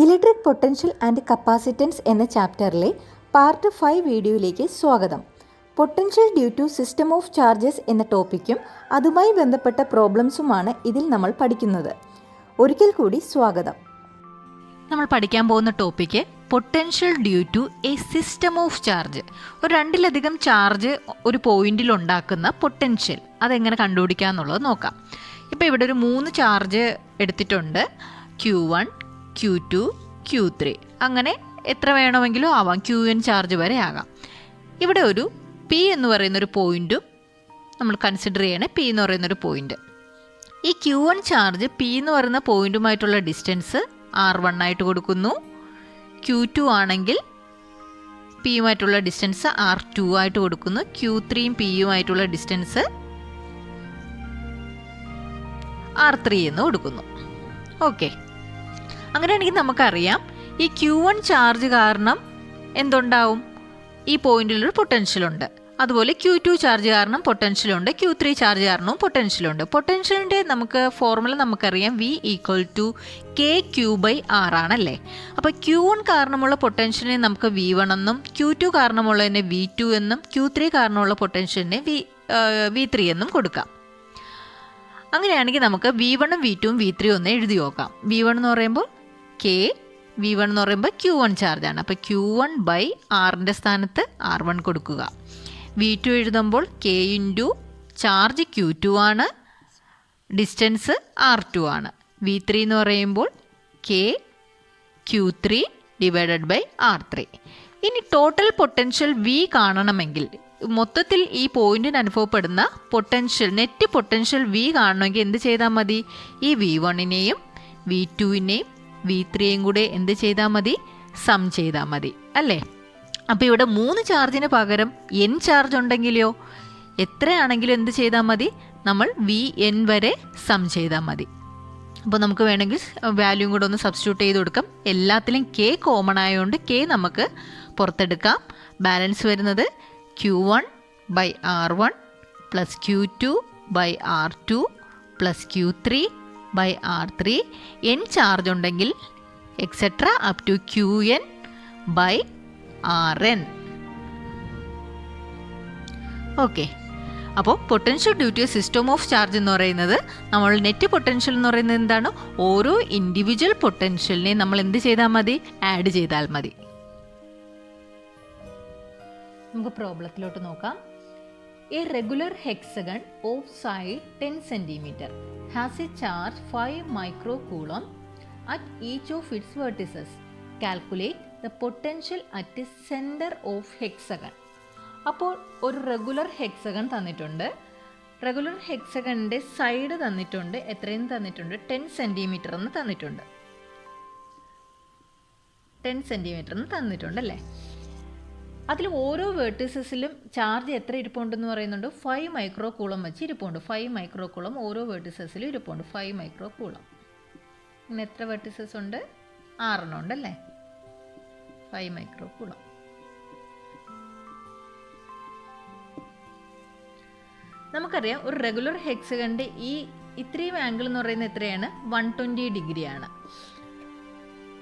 Electric potential and capacitance എന്ന ചാപ്റ്ററിലെ part 5 വീഡിയോയിലേക്ക് സ്വാഗതം. Potential due to system of charges എന്ന ടോപ്പിക്കും അതുമായി ബന്ധപ്പെട്ട പ്രോബ്ലംസുമാണ് ഇതിൽ നമ്മൾ പഠിക്കുന്നത്. ഒരിക്കൽ കൂടി സ്വാഗതം. നമ്മൾ പഠിക്കാൻ പോകുന്ന topic potential due to a system of charge. ഒരു രണ്ടിലധികം ചാർജ് ഒരു പോയിന്റിൽ ഉണ്ടാക്കുന്ന പൊട്ടൻഷ്യൽ അതെങ്ങനെ കണ്ടുപിടിക്കുക എന്നുള്ളത് നോക്കാം. ഇപ്പോൾ ഇവിടെ ഒരു 3 ചാർജ് എടുത്തിട്ടുണ്ട്. Q1, Q2, Q3 അങ്ങനെ എത്ര വേണമെങ്കിലും ആവാം. Qn ചാർജ് വരെ ആകാം. ഇവിടെ ഒരു P എന്ന് പറയുന്നൊരു പോയിൻറ്റും നമ്മൾ കൺസിഡർ ചെയ്യണേ. P എന്ന് പറയുന്നൊരു പോയിൻ്റ്. ഈ Q1 ചാർജ് P എന്ന് പറയുന്ന പോയിൻറ്റുമായിട്ടുള്ള ഡിസ്റ്റൻസ് R1 ആയിട്ട് കൊടുക്കുന്നു. Q2 ആണെങ്കിൽ Pയുമായിട്ടുള്ള ഡിസ്റ്റൻസ് R2 ആയിട്ട് കൊടുക്കുന്നു. Q3യും Pയുമായിട്ടുള്ള ഡിസ്റ്റൻസ് R3 എന്ന് കൊടുക്കുന്നു. ഓക്കെ, അങ്ങനെയാണെങ്കിൽ നമുക്കറിയാം ഈ Q1 ചാർജ് കാരണം എന്തുണ്ടാവും? ഈ പോയിന്റിലൊരു പൊട്ടൻഷ്യലുണ്ട്. അതുപോലെ Q2 ചാർജ് കാരണം പൊട്ടൻഷ്യലുണ്ട്. Q3 ചാർജ് കാരണവും പൊട്ടൻഷ്യലുണ്ട്. പൊട്ടൻഷ്യലിൻ്റെ ഫോർമുല നമുക്കറിയാം. V = KQ/R ആണല്ലേ. അപ്പോൾ Q1 കാരണമുള്ള പൊട്ടൻഷ്യലിനെ നമുക്ക് V1 എന്നും Q2 കാരണമുള്ളതിനെ V2 എന്നും Q3 കാരണമുള്ള പൊട്ടൻഷ്യലിനെ V3 എന്നും കൊടുക്കാം. അങ്ങനെയാണെങ്കിൽ നമുക്ക് V1ഉം V2ഉം V3 ഒന്ന് എഴുതി നോക്കാം. V1 എന്ന് പറയുമ്പോൾ K, V1 എന്ന് പറയുമ്പോൾ Q1 ചാർജാണ്. അപ്പോൾ Q1/Rൻ്റെ സ്ഥാനത്ത് R1 കൊടുക്കുക. V2 എഴുതുമ്പോൾ K ഇൻറ്റു ചാർജ് Q2 ആണ്, ഡിസ്റ്റൻസ് R2 ആണ്. V3 എന്ന് പറയുമ്പോൾ K Q3/R3. ഇനി ടോട്ടൽ പൊട്ടൻഷ്യൽ V കാണണമെങ്കിൽ, മൊത്തത്തിൽ ഈ പോയിന്റിന് അനുഭവപ്പെടുന്ന പൊട്ടൻഷ്യൽ, നെറ്റ് പൊട്ടൻഷ്യൽ V കാണണമെങ്കിൽ എന്ത് ചെയ്താൽ മതി? ഈ V1നെയും V2നെയും V3യും കൂടെ എന്ത് ചെയ്താൽ മതി? സം ചെയ്താൽ മതി അല്ലേ. അപ്പോൾ ഇവിടെ 3 ചാർജിന് പകരം N ചാർജ് ഉണ്ടെങ്കിലോ എത്രയാണെങ്കിലും എന്ത് ചെയ്താൽ മതി? നമ്മൾ Vn വരെ സം ചെയ്താൽ മതി. അപ്പോൾ നമുക്ക് വേണമെങ്കിൽ വാല്യൂ കൂടെ ഒന്ന് സബ്സ്റ്റിറ്റ്യൂട്ട് ചെയ്ത് കൊടുക്കാം. എല്ലാത്തിലും K കോമൺ ആയതുകൊണ്ട് K നമുക്ക് പുറത്തെടുക്കാം. ബാലൻസ് വരുന്നത് Q1/R1 plus Q2/R2 plus Q3/R3. N charge ഉണ്ടെങ്കിൽ etcetera up to Qn/Rn. Okay, അപ്പോൾ potential due to system of charge എന്ന് പറയുന്നത്, നമ്മൾ നെറ്റ് പൊട്ടൻഷ്യൽ എന്ന് പറയുന്നത് എന്താണ്? ഓരോ ഇൻഡിവിജ്വൽ പൊട്ടൻഷ്യലിനെ നമ്മൾ എന്ത് ചെയ്താൽ മതി? ആഡ് ചെയ്താൽ മതി. നമുക്ക് പ്രോബ്ലത്തിലോട്ട് നോക്കാം. A regular hexagon of side 10 cm has A charge 5 microcoulomb at each of its vertices. Calculate the potential at centre of hexagon. അപ്പോൾ ഒരു റെഗുലർ ഹെക്സഗൺ തന്നിട്ടുണ്ട്. റെഗുലർ ഹെക്സഗണിൻ്റെ സൈഡ് തന്നിട്ടുണ്ട്. എത്രയും തന്നിട്ടുണ്ട്? 10 cm എന്ന് തന്നിട്ടുണ്ട്. 10 cm എന്ന് തന്നിട്ടുണ്ട് അല്ലേ. അതിൽ ഓരോ വേർട്ടിസസിലും ചാർജ് എത്ര ഇരിപ്പുണ്ടെന്ന് പറയുന്നുണ്ട്? 5 microcoulomb വെച്ച് ഇരിപ്പുണ്ട്. 5 microcoulomb ഓരോ വേർട്ടിസസിലും ഇരിപ്പുണ്ട്. 5 microcoulomb. ഇങ്ങനെ എത്ര വേർട്ടിസസ് ഉണ്ട്? 6 ഉണ്ടല്ലേ. 5 microcoulomb. നമുക്കറിയാം ഒരു റെഗുലർ ഹെക്സഗണിൻ്റെ ഇത്രയും ആംഗിൾ എന്ന് പറയുന്നത് എത്രയാണ്? 120 ഡിഗ്രിയാണ്.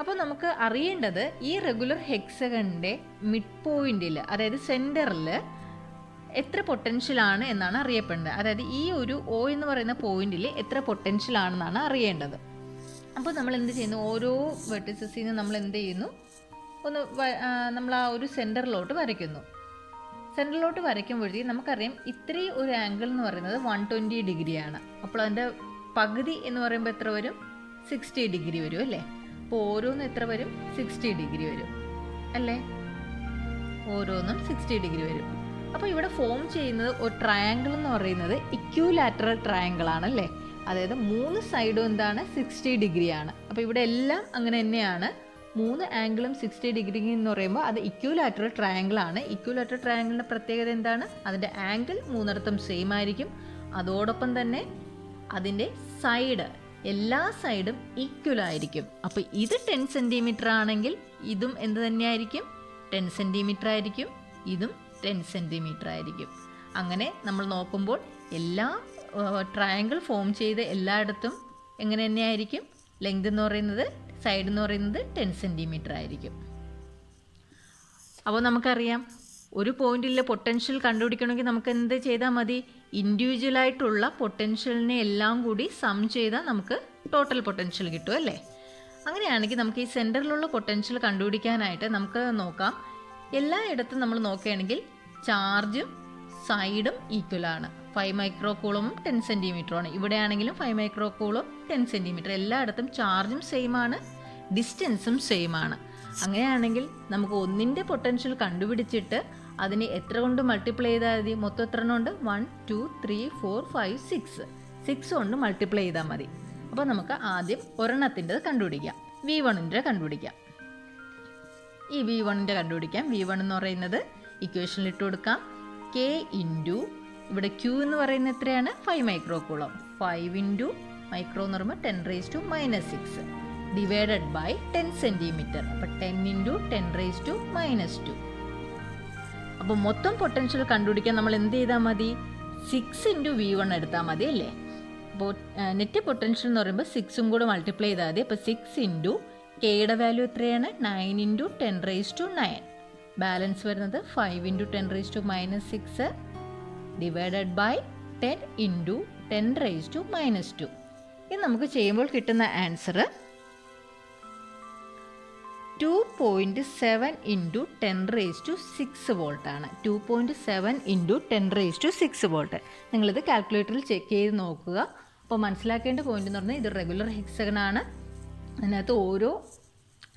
അപ്പോൾ നമുക്ക് അറിയേണ്ടത് ഈ റെഗുലർ ഹെക്സഗണിൻ്റെ മിഡ് പോയിന്റിൽ, അതായത് സെൻറ്ററിൽ എത്ര പൊട്ടൻഷ്യലാണ് എന്നാണ് അറിയപ്പെടുന്നത്. അതായത് ഈ ഒരു O എന്ന് പറയുന്ന പോയിന്റിൽ എത്ര പൊട്ടൻഷ്യൽ ആണെന്നാണ് അറിയേണ്ടത്. അപ്പോൾ നമ്മൾ എന്ത് ചെയ്യുന്നു? ഓരോ വെർട്ടിസസിൽ നിന്ന് നമ്മൾ എന്ത് ചെയ്യുന്നു? നമ്മൾ ആ ഒരു സെൻറ്ററിലോട്ട് വരയ്ക്കുന്നു. സെൻറ്ററിലോട്ട് വരയ്ക്കുമ്പോഴത്തേക്കും നമുക്കറിയാം ഇത്രയും ഒരു ആംഗിൾ എന്ന് പറയുന്നത് 120 ഡിഗ്രിയാണ്. അപ്പോൾ അതിൻ്റെ പകുതി എന്ന് പറയുമ്പോൾ എത്ര വരും? 60 ഡിഗ്രി വരും അല്ലേ. അപ്പോൾ ഓരോന്നും എത്ര വരും? 60 ഡിഗ്രി വരും അല്ലേ. ഓരോന്നും 60 ഡിഗ്രി വരും. അപ്പോൾ ഇവിടെ ഫോം ചെയ്യുന്നത് ഒരു ട്രയാങ്കിൾ എന്ന് പറയുന്നത് ഇക്വിലാറ്ററൽ ട്രയാങ്കിൾ ആണല്ലേ. അതായത് 3 സൈഡും എന്താണ്? 60 ഡിഗ്രിയാണ്. അപ്പോൾ ഇവിടെ എല്ലാം അങ്ങനെ തന്നെയാണ്. 3 ആംഗിളും 60 ഡിഗ്രി എന്ന് പറയുമ്പോൾ അത് ഇക്വിലാറ്ററൽ ട്രയാങ്കിൾ ആണ്. ഇക്വിലാറ്ററൽ ട്രയാങ്കിളിൻ്റെ പ്രത്യേകത എന്താണ്? അതിൻ്റെ ആംഗിൾ 3 സെയിം ആയിരിക്കും. അതോടൊപ്പം തന്നെ അതിൻ്റെ സൈഡ്, എല്ലാ സൈഡും ഈക്വൽ ആയിരിക്കും. അപ്പോൾ ഇത് 10 cm ആണെങ്കിൽ ഇതും എന്ത് തന്നെയായിരിക്കും? 10 cm ആയിരിക്കും. ഇതും 10 cm ആയിരിക്കും. അങ്ങനെ നമ്മൾ നോക്കുമ്പോൾ എല്ലാ ട്രയാങ്കിൾ ഫോം ചെയ്ത് എല്ലായിടത്തും എങ്ങനെ തന്നെയായിരിക്കും? ലെങ്ത് എന്ന് പറയുന്നത് സൈഡ് എന്ന് പറയുന്നത് 10 സെൻറ്റിമീറ്റർ ആയിരിക്കും. അപ്പോൾ നമുക്കറിയാം ഒരു പോയിന്റിലെ പൊട്ടൻഷ്യൽ കണ്ടുപിടിക്കണമെങ്കിൽ നമുക്ക് എന്ത് ചെയ്താൽ മതി, ഇൻഡിവിജ്വലായിട്ടുള്ള പൊട്ടൻഷ്യലിനെ എല്ലാം കൂടി സം ചെയ്താൽ നമുക്ക് ടോട്ടൽ പൊട്ടൻഷ്യൽ കിട്ടും അല്ലേ. അങ്ങനെയാണെങ്കിൽ നമുക്ക് ഈ സെൻറ്ററിലുള്ള പൊട്ടൻഷ്യൽ കണ്ടുപിടിക്കാനായിട്ട് നമുക്ക് നോക്കാം. എല്ലായിടത്തും നമ്മൾ നോക്കുകയാണെങ്കിൽ ചാർജും സൈഡും ഈക്വലാണ്. 5 മൈക്രോ കൂളമും 10 സെൻറ്റിമീറ്ററുമാണ്. ഇവിടെയാണെങ്കിലും 5 micro coulomb 10 centimetre. എല്ലായിടത്തും ചാർജും സെയിം ആണ്, ഡിസ്റ്റൻസും സെയിം ആണ്. അങ്ങനെയാണെങ്കിൽ നമുക്ക് ഒന്നിൻ്റെ പൊട്ടൻഷ്യൽ കണ്ടുപിടിച്ചിട്ട് അതിനെ എത്ര കൊണ്ട് മൾട്ടിപ്ലൈ ചെയ്താൽ മതി? മൊത്തം എത്ര ഉണ്ട്? 1 2 3 4 5 6 കൊണ്ട് മൾട്ടിപ്ലൈ ചെയ്താൽ മതി. അപ്പോൾ നമുക്ക് ആദ്യം ഒരെണ്ണത്തിൻ്റെ കണ്ടുപിടിക്കാം. V1ൻ്റെ കണ്ടുപിടിക്കാം. ഈ V1ൻ്റെ കണ്ടുപിടിക്കാം. V1 എന്ന് പറയുന്നത് ഇക്വേഷനിൽ ഇട്ട് കൊടുക്കാം. K ഇൻറ്റു ഇവിടെ Q എന്ന് പറയുന്നത് എത്രയാണ്? 5 മൈക്രോ കൂളം. 5 ഇൻറ്റു മൈക്രോ എന്ന് പറയുമ്പോൾ 10⁻⁻6 ഡിവൈഡഡ് ബൈ 10 സെൻറ്റിമീറ്റർ. അപ്പോൾ 10 ഇൻറ്റു 10⁻⁻². അപ്പോൾ മൊത്തം പൊട്ടൻഷ്യൽ കണ്ടുപിടിക്കാൻ നമ്മൾ എന്ത് ചെയ്താൽ മതി? 6 ഇൻറ്റു V1 എടുത്താൽ മതി അല്ലേ. അപ്പോൾ നെറ്റ് പൊട്ടൻഷ്യൽ എന്ന് പറയുമ്പോൾ 6ഉം കൂടെ മൾട്ടിപ്ലൈ ചെയ്താൽ മതി. അപ്പോൾ 6 ഇൻറ്റു കെയുടെ വാല്യൂ എത്രയാണ്? 9 ഇൻറ്റു 10⁻⁹. ബാലൻസ് വരുന്നത് 5 ഇൻറ്റു 10⁻⁻6 ഡിവൈഡഡ് ബൈ 10 ഇൻറ്റു 10⁻⁻². ഇത് നമുക്ക് ചെയ്യുമ്പോൾ കിട്ടുന്ന ആൻസർ 2.7 ഇൻറ്റു 10⁻⁶ വോൾട്ടാണ്. 2.7 into 10⁻⁶ volt. നിങ്ങളിത് കാൽക്കുലേറ്ററിൽ ചെക്ക് ചെയ്ത് നോക്കുക. അപ്പോൾ മനസ്സിലാക്കേണ്ട പോയിന്റ് എന്ന് പറഞ്ഞാൽ ഇത് റെഗുലർ ഹെക്സഗൺ ആണ്. അതിനകത്ത്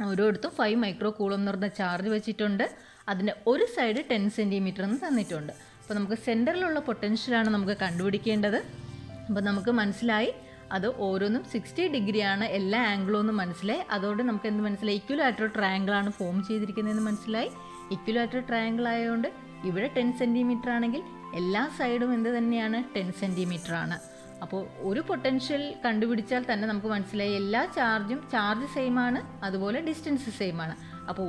ഓരോയിടത്തും 5 മൈക്രോ കൂളം എന്ന് പറഞ്ഞ ചാർജ് വെച്ചിട്ടുണ്ട്. അതിൻ്റെ ഒരു സൈഡ് 10 സെൻറ്റിമീറ്റർ എന്ന് തന്നിട്ടുണ്ട്. അപ്പോൾ നമുക്ക് സെൻറ്ററിലുള്ള പൊട്ടൻഷ്യലാണ് നമുക്ക് കണ്ടുപിടിക്കേണ്ടത്. അപ്പോൾ നമുക്ക് മനസ്സിലായി അത് ഓരോന്നും 60 ഡിഗ്രിയാണ്, എല്ലാ ആംഗിളും ഒന്നും മനസ്സിലായി. അതോടെ നമുക്ക് എന്ത് മനസ്സിലായി? ഇക്വലാറ്ററൽ ട്രയാങ്കിളാണ് ഫോം ചെയ്തിരിക്കുന്നതെന്ന് മനസ്സിലായി. ഇക്വലാറ്ററൽ ട്രയാങ്കിൾ ആയതുകൊണ്ട് ഇവിടെ 10 സെൻറ്റിമീറ്റർ ആണെങ്കിൽ എല്ലാ സൈഡും എന്ത് തന്നെയാണ്? 10 സെൻറ്റിമീറ്റർ ആണ്. അപ്പോൾ ഒരു പൊട്ടൻഷ്യൽ കണ്ടുപിടിച്ചാൽ തന്നെ നമുക്ക് മനസ്സിലായി എല്ലാ ചാർജ് സെയിം ആണ്, അതുപോലെ ഡിസ്റ്റൻസ് സെയിം ആണ്. അപ്പോൾ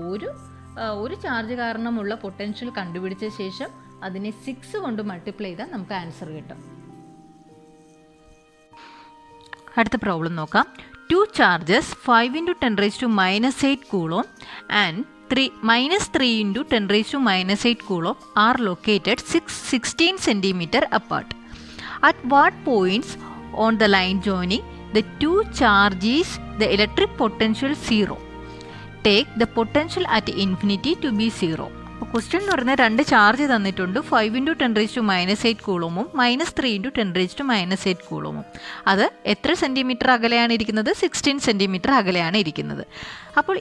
ഒരു ചാർജ് കാരണമുള്ള പൊട്ടൻഷ്യൽ കണ്ടുപിടിച്ച ശേഷം അതിനെ 6 കൊണ്ട് മൾട്ടിപ്ലൈ ചെയ്താൽ നമുക്ക് ആൻസർ കിട്ടും. അടുത്ത പ്രോബ്ലം നോക്കാം. 2 charges 5 into 10⁻⁻8 coulomb and -3 into 10⁻⁻8 coulomb are located 16 centimetre apart. At what points on the line joining the two charges the electric potential 0? Take the potential at infinity to be 0. Question എന്ന് പറഞ്ഞാൽ 2 charge തന്നിട്ടുണ്ട്. 5 into 10⁻⁻8 കൂളോമും -3 into 10⁻⁻8 കൂളോമും. അത് എത്ര centimetre അകലെയാണ് ഇരിക്കുന്നത്? 16 centimetre അകലെയാണ് ഇരിക്കുന്നത്. അപ്പോൾ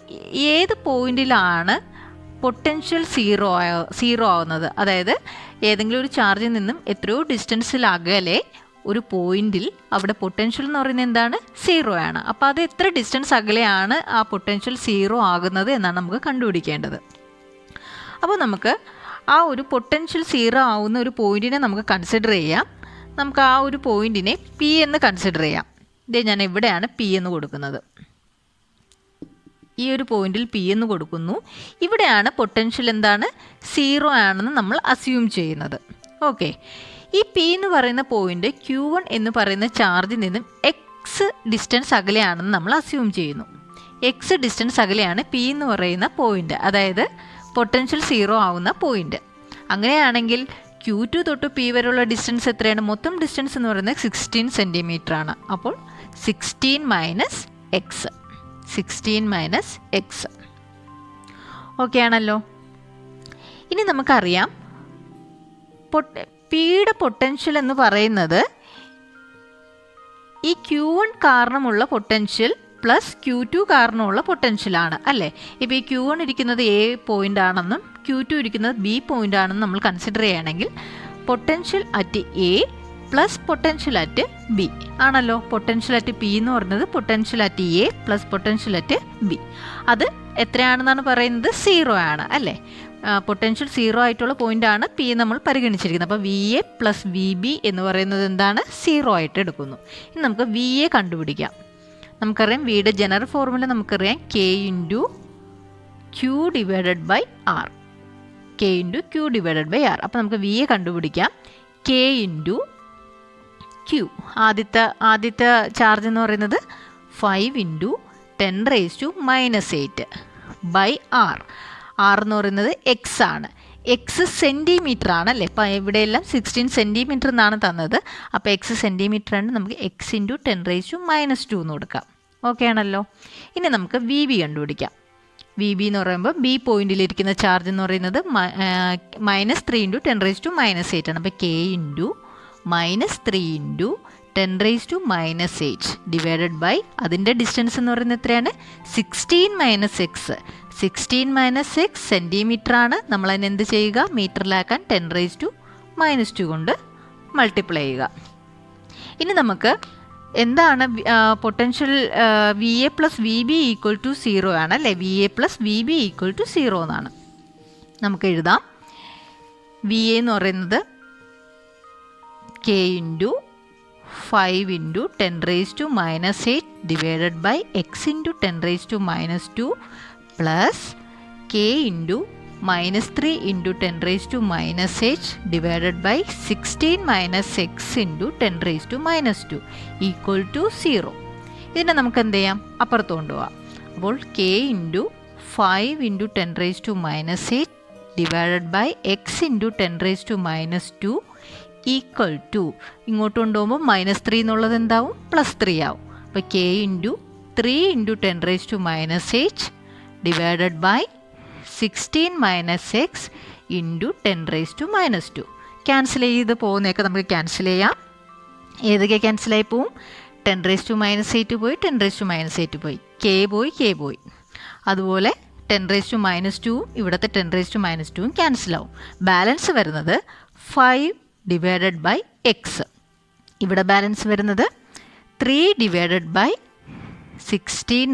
ഏത് പോയിന്റിലാണ് പൊട്ടൻഷ്യൽ സീറോ ആവുന്നത്? അതായത് ഏതെങ്കിലും ഒരു ചാർജിൽ നിന്നും എത്രയോ ഡിസ്റ്റൻസിൽ അകലെ ഒരു പോയിന്റിൽ അവിടെ പൊട്ടൻഷ്യൽ എന്ന് പറയുന്നത് എന്താണ്? 0 ആണ്. അപ്പോൾ അത് എത്ര ഡിസ്റ്റൻസ് അകലെയാണ് ആ പൊട്ടൻഷ്യൽ 0 ആകുന്നത് എന്നാണ് നമുക്ക് കണ്ടുപിടിക്കേണ്ടത്. അപ്പോൾ നമുക്ക് ആ ഒരു പൊട്ടൻഷ്യൽ 0 ആവുന്ന ഒരു പോയിന്റിനെ നമുക്ക് കൺസിഡർ ചെയ്യാം. നമുക്ക് ആ ഒരു പോയിന്റിനെ P എന്ന് കൺസിഡർ ചെയ്യാം. ഇതേ ഞാൻ എവിടെയാണ് P എന്ന് കൊടുക്കുന്നത്. ഈ ഒരു പോയിന്റിൽ P എന്ന് കൊടുക്കുന്നു. ഇവിടെയാണ് പൊട്ടൻഷ്യൽ എന്താണ്? 0 ആണെന്ന് നമ്മൾ അസ്യൂം ചെയ്യുന്നത്. ഓക്കെ, ഈ P എന്ന് പറയുന്ന പോയിന്റ് Q1 എന്ന് പറയുന്ന ചാർജിൽ നിന്നും X ഡിസ്റ്റൻസ് അകലെയാണെന്ന് നമ്മൾ അസ്യൂം ചെയ്യുന്നു. X ഡിസ്റ്റൻസ് അകലെയാണ് P എന്ന് പറയുന്ന പോയിന്റ്, അതായത് പൊട്ടൻഷ്യൽ 0 ആവുന്ന പോയിന്റ്. അങ്ങനെയാണെങ്കിൽ Q2 തൊട്ട് P വരെയുള്ള ഡിസ്റ്റൻസ് എത്രയാണ്? മൊത്തം ഡിസ്റ്റൻസ് എന്ന് പറയുന്നത് 16 സെൻറ്റിമീറ്റർ ആണ്. അപ്പോൾ 16 - X. ഓക്കെ ആണല്ലോ. ഇനി നമുക്കറിയാം Pയുടെ പൊട്ടൻഷ്യൽ എന്ന് പറയുന്നത് ഈ Q1 കാരണമുള്ള പൊട്ടൻഷ്യൽ പ്ലസ് Q2 കാരണമുള്ള പൊട്ടൻഷ്യലാണ് അല്ലേ. ഇപ്പോൾ ഈ Q1 ഇരിക്കുന്നത് A പോയിന്റ് ആണെന്നും Q2 ഇരിക്കുന്നത് B പോയിന്റ് ആണെന്നും നമ്മൾ കൺസിഡർ ചെയ്യുകയാണെങ്കിൽ potential at A plus potential at B ആണല്ലോ. പൊട്ടൻഷ്യൽ അറ്റ് പി എന്ന് പറയുന്നത് potential at A plus potential at B. അത് എത്രയാണെന്നാണ് പറയുന്നത്? 0 ആണ് അല്ലേ. പൊട്ടൻഷ്യൽ 0 ആയിട്ടുള്ള പോയിൻ്റാണ് പി നമ്മൾ പരിഗണിച്ചിരിക്കുന്നത്. അപ്പോൾ V A plus V B എന്ന് പറയുന്നത് എന്താണ്? 0 ആയിട്ട് എടുക്കുന്നു. ഇനി നമുക്ക് വി എ കണ്ടുപിടിക്കാം. നമുക്കറിയാം വിയുടെ ജനറൽ ഫോർമുല നമുക്കറിയാം K into Q divided by R. K into Q divided by R. അപ്പോൾ നമുക്ക് വി എ കണ്ടുപിടിക്കാം. കെ ഇൻറ്റു ക്യൂ, ആദ്യത്തെ ചാർജ് എന്ന് പറയുന്നത് 5 ഇൻറ്റു 10⁻⁻8 ബൈ ആർ. ആർ എന്ന് പറയുന്നത് എക്സ് ആണ്. എക്സ് സെൻറ്റിമീറ്റർ ആണ് അല്ലേ. ഇപ്പം ഇവിടെയെല്ലാം 16 സെൻറ്റിമീറ്റർ എന്നാണ് തന്നത്. അപ്പോൾ എക്സ് സെൻറ്റിമീറ്റർ ആണ്, നമുക്ക് എക്സ് ഇൻറ്റു 10⁻⁻2 എന്ന് കൊടുക്കാം. ഓക്കെ ആണല്ലോ. ഇനി നമുക്ക് വി ബി കണ്ടുപിടിക്കാം. വി ബി എന്ന് പറയുമ്പോൾ ബി പോയിന്റിലിരിക്കുന്ന ചാർജ് എന്ന് പറയുന്നത് -3 ഇൻറ്റു 10⁻⁻8 ആണ്. അപ്പോൾ K into -3 into 10⁻⁻8 divided by അതിൻ്റെ ഡിസ്റ്റൻസ് എന്ന് പറയുന്നത് എത്രയാണ്? 16 - x. 16 - x സെൻറ്റിമീറ്റർ ആണ്. നമ്മൾ അതിന് എന്ത് ചെയ്യുക? മീറ്ററിലാക്കാൻ 10⁻⁻2 കൊണ്ട് മൾട്ടിപ്ലൈ ചെയ്യുക. ഇനി നമുക്ക് എന്താണ് potential V A plus V B equal to 0 ആണ് അല്ലേ. V A plus V B equal to 0 എന്നാണ്. നമുക്ക് എഴുതാം. വി എ എന്ന് പറയുന്നത് K into 5 into 10⁻⁻8 divided by X into 10⁻⁻2 plus K into -3 into 10⁻⁻8 divided by 16 - x into 10⁻⁻2 equal to 0. ഇതിനെ നമുക്ക് എന്ത് ചെയ്യാം? അപ്പുറത്ത് കൊണ്ടുപോകാം. അപ്പോൾ K into 5 into 10⁻⁻8 divided by X into 10⁻⁻2 equal to, ഇങ്ങോട്ട് കൊണ്ടുപോകുമ്പോൾ -3 എന്നുള്ളത് എന്താവും? +3 ആവും. അപ്പോൾ K into 3 into 10⁻⁻8 divided by 16 - x into 10⁻⁻2. Cancel ചെയ്ത് പോകുന്നതൊക്കെ നമുക്ക് ക്യാൻസൽ ചെയ്യാം. ഏതൊക്കെ ക്യാൻസലായി പോവും? 10⁻⁻8 പോയി, 10⁻⁻8 പോയി, കെ പോയി. അതുപോലെ 10⁻⁻2 ഇവിടുത്തെ 10⁻⁻2 ക്യാൻസലാവും. ബാലൻസ് വരുന്നത് 5 ഡിവൈഡഡ് ബൈ എക്സ്. ഇവിടെ ബാലൻസ് വരുന്നത് 3 ഡിവൈഡഡ് ബൈ 16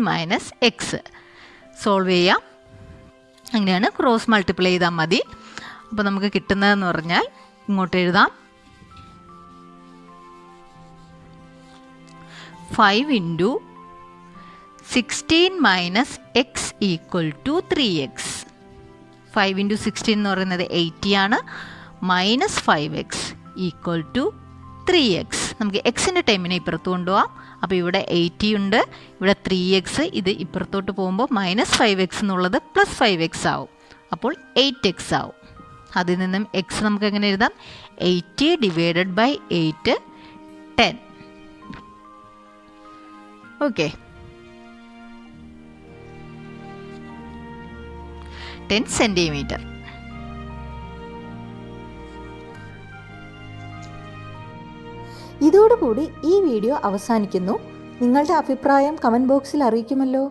- x. സോൾവ് ചെയ്യാം. അങ്ങനെയാണ്, ക്രോസ് മൾട്ടിപ്ലൈ ചെയ്താൽ മതി. അപ്പോൾ നമുക്ക് കിട്ടുന്നതെന്ന് പറഞ്ഞാൽ ഇങ്ങോട്ട് എഴുതാം. 5 into 16 - x equal to 3x. 5 into 16 എന്ന് പറയുന്നത് 80 ആണ്. -5x equal to 3x. നമുക്ക് എക്സിൻ്റെ ടൈമിനെ ഇപ്പുറത്ത് കൊണ്ടുപോകാം. അപ്പോൾ ഇവിടെ 80 ഉണ്ട്, ഇവിടെ 3x. ഇത് ഇപ്പുറത്തോട്ട് പോകുമ്പോൾ -5x എന്നുള്ളത് +5x ആവും. അപ്പോൾ 8x ആവും. അതിൽ നിന്നും x നമുക്ക് എങ്ങനെ എഴുതാം? 80 ഡിവൈഡഡ് ബൈ 8 10. Okay, 10 centimetre. ഇതോടുകൂടി ഈ വീഡിയോ അവസാനിക്കുന്നു. നിങ്ങളുടെ അഭിപ്രായം കമൻറ്റ് ബോക്സിൽ അറിയിക്കുമല്ലോ.